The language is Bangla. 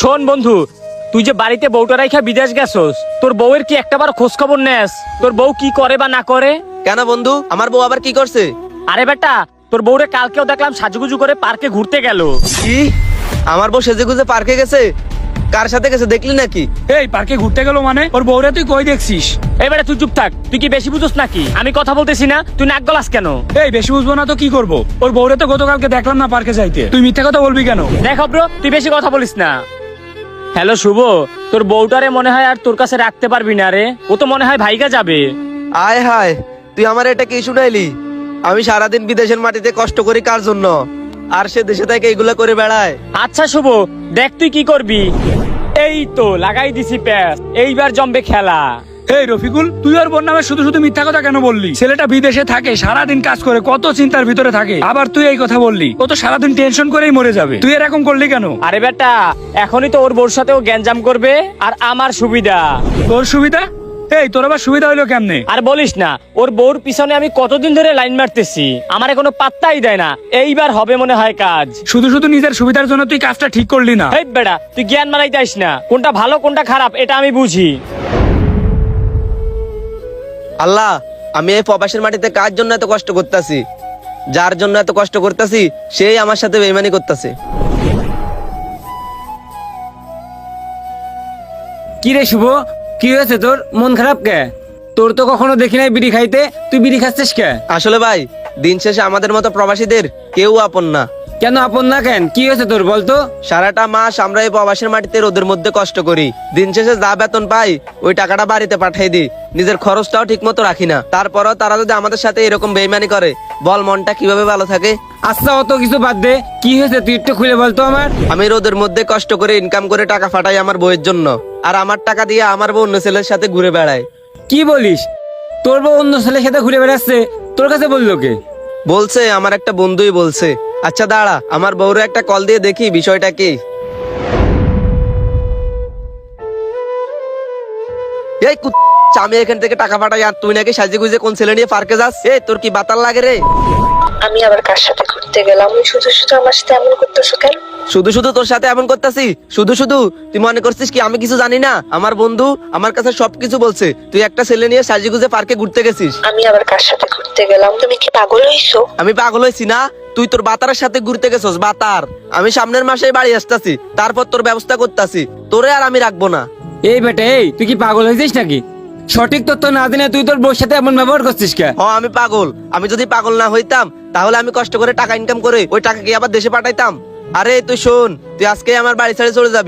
শোন বন্ধু, তুই যে বাড়িতে বউটা রাইখা বিদেশ গেছস, তোর বউয়ের কি একটাবার খোঁজ খবর নেস? তোর বউ কি করে বা না করে? কেন বন্ধু, আমার বউ আবার কি করছে? আরে বেটা, তোর বউরে কালকেও দেখলাম সাজুগুজু করে পার্কে ঘুরতে গেল। কি? আমার বউ সেজে গুজে পার্কে গেছে? কার সাথে গেছে দেখলি নাকি? এই পার্কে ঘুরতে গেল মানে ওর বউরে তুই কই দেখছিস? এই বেটা তুই চুপ থাক, তুই কি বেশি বুঝোস নাকি? আমি কথা বলতেছি না, তুই নাক গলাস কেন? এই বেশি বুঝবো না তো কি করবো? ওর বউরে তো গতকালকে দেখলাম না পার্কে যাইতে, তুই মিথ্যা কথা বলবি কেন? দেখ ব্রো, তুই বেশি কথা বলিস না। হ্যালো শুভ, তোর বউটারে মনে হয় আর তোর কাছে রাখতে পারবি না রে, ও তো মনে হয় ভাইগা যাবে। আয় হায়, তুই আমার এটা কি শুনাইলি? আমি সারাদিন বিদেশের মাটিতে কষ্ট করি কার জন্য, আর সে দেশে থেকে এগুলা করে বেড়ায়। আচ্ছা শুভ, দেখ তুই কি করবি। এই তো লাগাই দিছি প্যাস, এইবার জমবে খেলা। এই রফিকুল, তুই আর বোন নামে শুধু শুধু মিথ্যা কথা কেন বললি? ছেলেটা বিদেশে থাকে, সারাদিন কাজ করে, কত চিন্তার ভিতরে থাকে, আবার তুই এই কথা বললি? ও তো সারাদিন টেনশন করেই মরে যাবে, তুই এরকম করলি কেন? আরে বেটা, এখনই তো ওর বউর সাথেও গ্যাঞ্জাম করবে, আর আমার সুবিধা। তোর সুবিধা? এই তোর আবার সুবিধা হইলো কেমনে? আর বলিস না, ওর বউর পিছনে আমি কতদিন ধরে লাইন মারতেছি, আমার কোনো পাত্তাই দেয় না। এইবার হবে মনে হয় কাজ। শুধু শুধু নিজের সুবিধার জন্য তুই কাজটা ঠিক করলি না। এই বেটা, তুই জ্ঞান মারাইতে আইস না, কোনটা ভালো কোনটা খারাপ এটা আমি বুঝি। আল্লাহ, আমি এই প্রবাসের মাটিতে কার জন্য এত কষ্ট করতেছি, যার জন্য এত কষ্ট করতেছি সেই আমার সাথে বেইমানি করতেছে। কি রে শুভ, কি হয়েছে তোর? মন খারাপ কে? তোর তো কখনো দেখি নাই বিড়ি খাইতে, তুই বিড়ি খাচ্ছিস কে? আসলে ভাই, দিন শেষে আমাদের মতো প্রবাসীদের কেউ আপন না। কেন আপন না কেন? কি হয়েছে তোর বলতো? সারাটা মাস আমরা এই প্রবাসের মাটিতে রোদের মধ্যে কষ্ট করি, দিন শেষে যা বেতন পাই ওই টাকাটা বাড়িতে পাঠাই দিই, নিজের খরচটাও ঠিক মতো রাখি না। তারপরও তারা যদি আমাদের সাথে এরকম বেইমানি করে, বল মনটা কিভাবে ভালো থাকে? আচ্ছা অত কিছু বাদ দে, কি হয়েছে তুই একটু খুলে বলতো আমার। আমি রোদের মধ্যে কষ্ট করে ইনকাম করে টাকা ফাটাই আমার বউয়ের জন্য, আর আমার টাকা দিয়ে আমার বউ অন্য ছেলের সাথে ঘুরে বেড়ায়। কি বলিস? তোর বউ অন্য ছেলের সাথে ঘুরে বেড়াচ্ছে, তোর কাছে বললো কে? বলছে আমার একটা বন্ধুই বলছে। আচ্ছা দাঁড়া, আমার বউরে একটা কল দিয়ে দেখি বিষয়টা কি। এই আমি এখান থেকে টাকা পাঠাই আর তুই নাকি সাজে গুজে কোন ছেলে নিয়ে পার্কে যাস? এই তোর কি বাতাল লাগে রে? আমি আবার কার সাথে ঘুরতে গেলাম? আমি শুধু শুধু আমার সাথে এমন করতেছো কেন? শুধু শুধু তোর সাথে এমন করতেছি? শুধু শুধু তুই মনে করছিস কি আমি কিছু জানি না? আমার বন্ধু আমার কাছে সবকিছু বলছে, তুই একটা ছেলে নিয়ে সাজে গুজে পার্কে ঘুরতে গেছিস। আমি আবার কার সাথে ঘুরতে গেলাম? তুমি কি পাগল হইছো? আমি পাগল হয়েছি না? তুই তোর বাতারের সাথে ঘুরতে গেছস। বাতার, আমি সামনের মাসে বাড়ি আসতেছি, তারপর তোর ব্যবস্থা করতেছি, তোরে আর আমি রাখবো না। এই বেটা, এই তুই কি পাগল হয়েছিস নাকি? সঠিক তথ্য না দিনে তুই তোর বউর সাথে এমন ব্যবহার করছিস কে? আমি পাগল? আমি যদি পাগল না হইতাম তাহলে আমি কষ্ট করে টাকা ইনকাম করে ওই টাকা কি আবার দেশে পাঠাইতাম? আরে তুই শোন, তুই আজকে আমার বাড়ি ছেড়ে চলে যাবি।